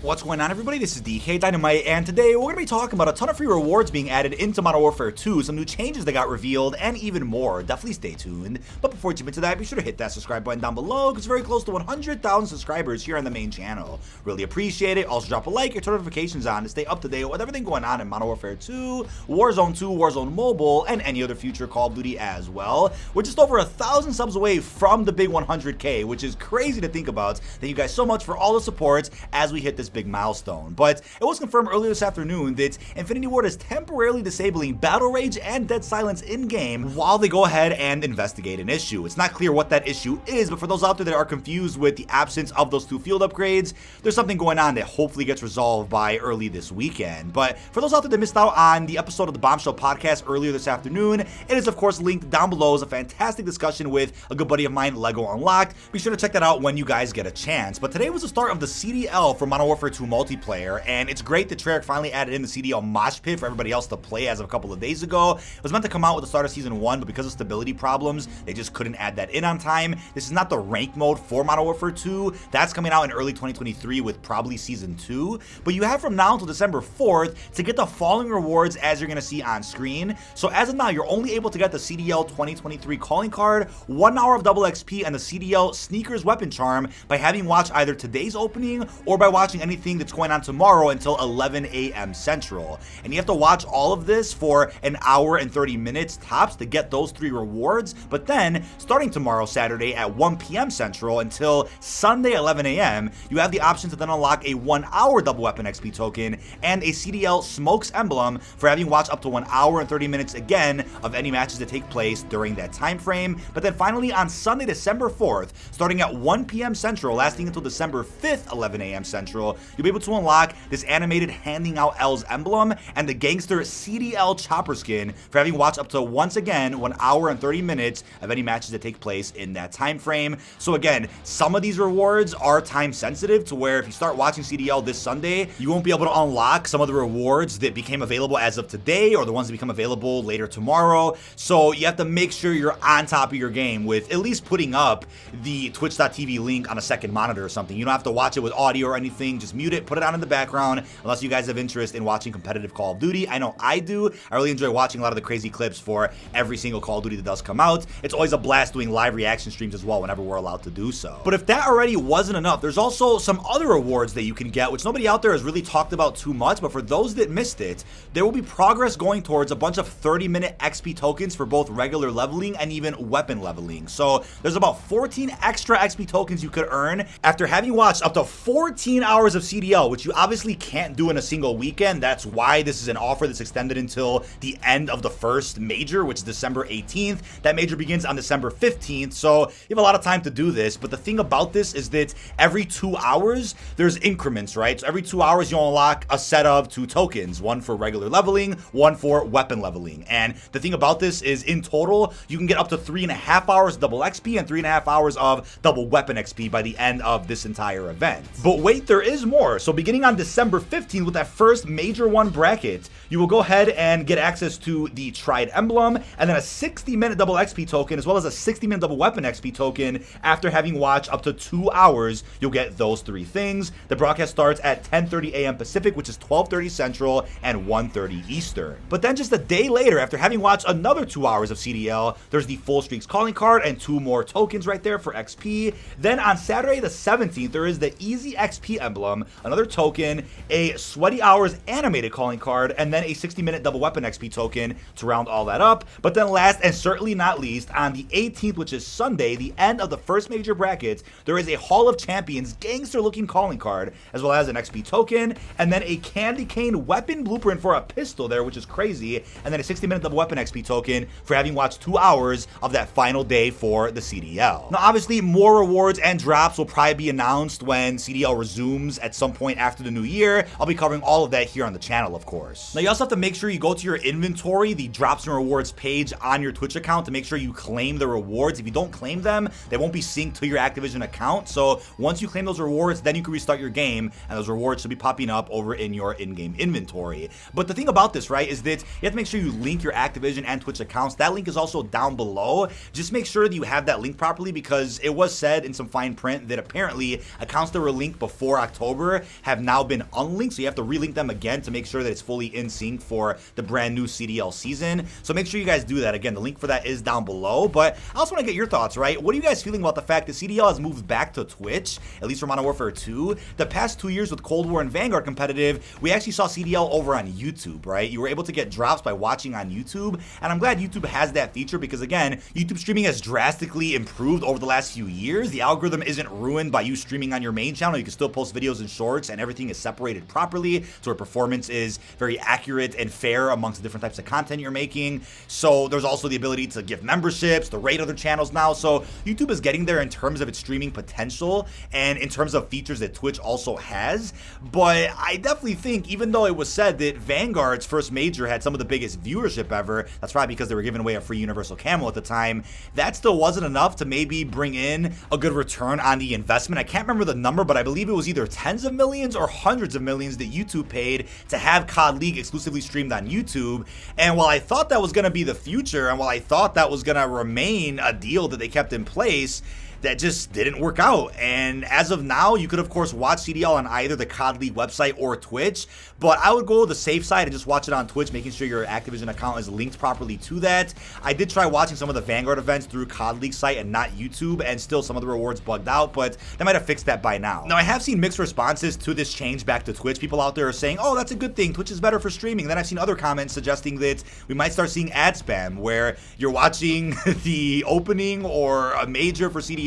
What's going on, everybody? This is dkdynamite, and today we're going to be talking about a ton of free rewards being added into Modern Warfare 2, some new changes that got revealed, and even more. Definitely stay tuned. But before we jump into that, be sure to hit that subscribe button down below, because we're very close to 100,000 subscribers here on the main channel. Really appreciate it. Also drop a like, your turn notifications on to stay up to date with everything going on in Modern Warfare 2, Warzone 2, Warzone Mobile, and any other future Call of Duty as well. We're just over 1,000 subs away from the big 100K, which is crazy to think about. Thank you guys so much for all the support as we hit this big milestone. But it was confirmed earlier this afternoon that Infinity Ward is temporarily disabling Battle Rage and Dead Silence in-game while they go ahead and investigate an issue. It's not clear what that issue is, but for those out there that are confused with the absence of those two field upgrades, there's something going on that hopefully gets resolved by early this weekend. But for those out there that missed out on the episode of the Bombshell podcast earlier this afternoon, it is of course linked down below. It's a fantastic discussion with a good buddy of mine, Lego Unlocked. Be sure to check that out when you guys get a chance. But today was the start of the CDL for Modern Warfare 2 multiplayer, and it's great that Treyarch finally added in the CDL mosh pit for everybody else to play as of a couple of days ago. It was meant to come out with the start of Season 1, but because of stability problems, they just couldn't add that in on time. This is not the rank mode for Modern Warfare 2. That's coming out in early 2023 with probably Season 2. But you have from now until December 4th to get the following rewards as you're going to see on screen. So as of now, you're only able to get the CDL 2023 calling card, 1 hour of double XP, and the CDL sneakers weapon charm by having watched either today's opening or by watching anything that's going on tomorrow until 11 a.m. Central. And you have to watch all of this for an hour and 30 minutes tops to get those 3 rewards. But then, starting tomorrow, Saturday at 1 p.m. Central until Sunday 11 a.m., you have the option to then unlock a 1 hour double weapon XP token and a CDL Smokes emblem for having watched up to 1 hour and 30 minutes again of any matches that take place during that time frame. But then finally on Sunday, December 4th, starting at 1 p.m. Central, lasting until December 5th, 11 a.m. Central, you'll be able to unlock this animated handing out L's emblem and the gangster CDL chopper skin for having watched up to, once again, 1 hour and 30 minutes of any matches that take place in that time frame. So again, some of these rewards are time sensitive to where if you start watching CDL this Sunday, you won't be able to unlock some of the rewards that became available as of today or the ones that become available later tomorrow. So you have to make sure you're on top of your game with at least putting up the twitch.tv link on a second monitor or something. You don't have to watch it with audio or anything. Just mute it, put it on in the background, unless you guys have interest in watching competitive Call of Duty. I know I do. I really enjoy watching a lot of the crazy clips for every single Call of Duty that does come out. It's always a blast doing live reaction streams as well whenever we're allowed to do so. But if that already wasn't enough, there's also some other rewards that you can get, which nobody out there has really talked about too much, but for those that missed it, there will be progress going towards a bunch of 30-minute XP tokens for both regular leveling and even weapon leveling. So there's about 14 extra XP tokens you could earn after having watched up to 14 hours of CDL, which you obviously can't do in a single weekend. That's why this is an offer that's extended until the end of the first major, which is December 18th. That major begins on December 15th, so you have a lot of time to do this. But the thing about this is that every 2 hours, there's increments, right? So every 2 hours, you'll unlock a set of 2 tokens, one for regular leveling, one for weapon leveling. And the thing about this is in total, you can get up to 3.5 hours double XP and 3.5 hours of double weapon XP by the end of this entire event. But wait, there is more. So beginning on December 15th with that first major one bracket, you will go ahead and get access to the Tried emblem and then a 60-minute double XP token as well as a 60-minute double weapon XP token. After having watched up to 2 hours, you'll get those 3 things. The broadcast starts at 10:30 a.m. Pacific, which is 12:30 Central and 1:30 Eastern. But then just a day later, after having watched another 2 hours of CDL, there's the Full Streaks calling card and 2 more tokens right there for XP. Then on Saturday the 17th, there is the Easy XP emblem, another token, a Sweaty Hours animated calling card, and then a 60-minute double weapon XP token to round all that up. But then last and certainly not least, on the 18th, which is Sunday, the end of the first major bracket, there is a Hall of Champions gangster looking calling card, as well as an XP token, and then a candy cane weapon blueprint for a pistol there, which is crazy, and then a 60-minute double weapon XP token for having watched 2 hours of that final day for the CDL. Now obviously more rewards and drops will probably be announced when CDL resumes at some point after the new year. I'll be covering all of that here on the channel, of course. Now you also have to make sure you go to your inventory, the drops and rewards page on your Twitch account, to make sure you claim the rewards. If you don't claim them, they won't be synced to your Activision account. So once you claim those rewards, then you can restart your game and those rewards should be popping up over in your in-game inventory. But the thing about this, right, is that you have to make sure you link your Activision and Twitch accounts. That link is also down below. Just make sure that you have that link properly, because it was said in some fine print that apparently accounts that were linked before October October have now been unlinked, so you have to relink them again to make sure that it's fully in sync for the brand new CDL season. So make sure you guys do that. Again, the link for that is down below. But I also want to get your thoughts, right? What are you guys feeling about the fact that CDL has moved back to Twitch, at least for Modern Warfare 2? The past 2 years with Cold War and Vanguard competitive, we actually saw CDL over on YouTube, right? You were able to get drops by watching on YouTube, and I'm glad YouTube has that feature because, again, YouTube streaming has drastically improved over the last few years. The algorithm isn't ruined by you streaming on your main channel. You can still post videos and shorts, and everything is separated properly, so where performance is very accurate and fair amongst the different types of content you're making. So there's also the ability to give memberships, to rate other channels now. So YouTube is getting there in terms of its streaming potential and in terms of features that Twitch also has. But I definitely think, even though it was said that Vanguard's first major had some of the biggest viewership ever, that's probably because they were giving away a free universal camo at the time, that still wasn't enough to maybe bring in a good return on the investment. I can't remember the number, but I believe it was either tens of millions or hundreds of millions that YouTube paid to have COD League exclusively streamed on YouTube. And while I thought that was going to be the future, and while I thought that was going to remain a deal that they kept in place, that just didn't work out. And as of now, you could of course watch CDL on either the COD League website or Twitch, but I would go the safe side and just watch it on Twitch, making sure your Activision account is linked properly to that. I did try watching some of the Vanguard events through COD League site and not YouTube, and still some of the rewards bugged out, but they might have fixed that by now. Now, I have seen mixed responses to this change back to Twitch. People out there are saying, oh, that's a good thing, Twitch is better for streaming. Then I've seen other comments suggesting that we might start seeing ad spam, where you're watching the opening or a major for CDL,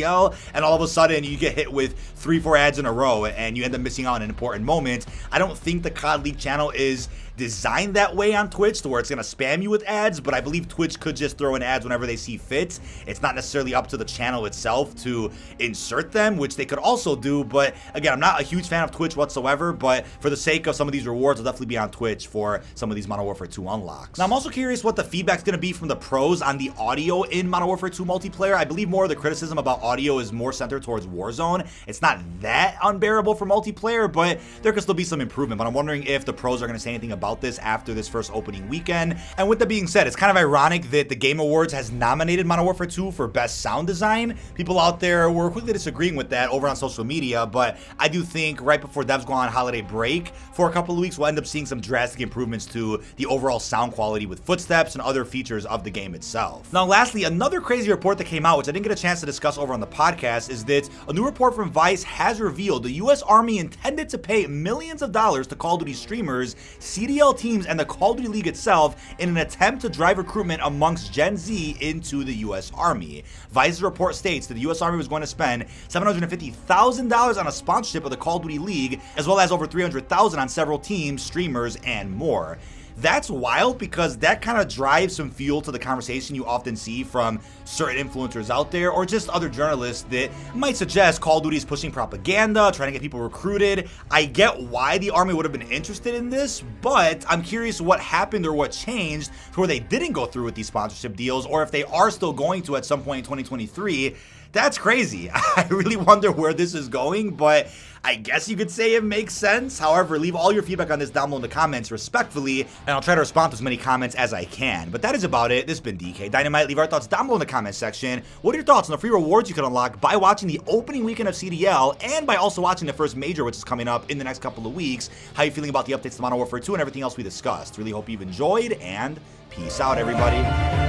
and all of a sudden you get hit with 3-4 ads in a row and you end up missing out on an important moment. I don't think the COD League channel is designed that way on Twitch to where it's going to spam you with ads, but I believe Twitch could just throw in ads whenever they see fit. It's not necessarily up to the channel itself to insert them, which they could also do. But again, I'm not a huge fan of Twitch whatsoever, but for the sake of some of these rewards, I'll definitely be on Twitch for some of these Modern Warfare 2 unlocks. Now, I'm also curious what the feedback's going to be from the pros on the audio in Modern Warfare 2 multiplayer. I believe more of the criticism about audio is more centered towards Warzone. It's not that unbearable for multiplayer, but there could still be some improvement. But I'm wondering if the pros are going to say anything about this after this first opening weekend. And with that being said, it's kind of ironic that the Game Awards has nominated Modern Warfare 2 for best sound design. People out there were quickly disagreeing with that over on social media, but I do think right before devs go on holiday break for a couple of weeks, we'll end up seeing some drastic improvements to the overall sound quality with footsteps and other features of the game itself. Now, lastly, another crazy report that came out, which I didn't get a chance to discuss over on the podcast, is that a new report from Vice has revealed the US Army intended to pay millions of dollars to Call of Duty streamers, CDL teams, and the Call of Duty League itself in an attempt to drive recruitment amongst Gen Z into the US Army. Vice's report states that the US Army was going to spend $750,000 on a sponsorship of the Call of Duty League, as well as over $300,000 on several teams, streamers, and more. That's wild because that kind of drives some fuel to the conversation you often see from certain influencers out there or just other journalists that might suggest Call of Duty is pushing propaganda, trying to get people recruited. I get why the Army would have been interested in this, but I'm curious what happened or what changed to where they didn't go through with these sponsorship deals, or if they are still going to at some point in 2023. That's crazy. I really wonder where this is going, but I guess you could say it makes sense. However, leave all your feedback on this down below in the comments respectfully, and I'll try to respond to as many comments as I can. But that is about it. This has been dkdynamite. Leave our thoughts down below in the comments section. What are your thoughts on the free rewards you can unlock by watching the opening weekend of CDL and by also watching the first major, which is coming up in the next couple of weeks? How are you feeling about the updates to Modern Warfare 2 and everything else we discussed? Really hope you've enjoyed, and peace out, everybody.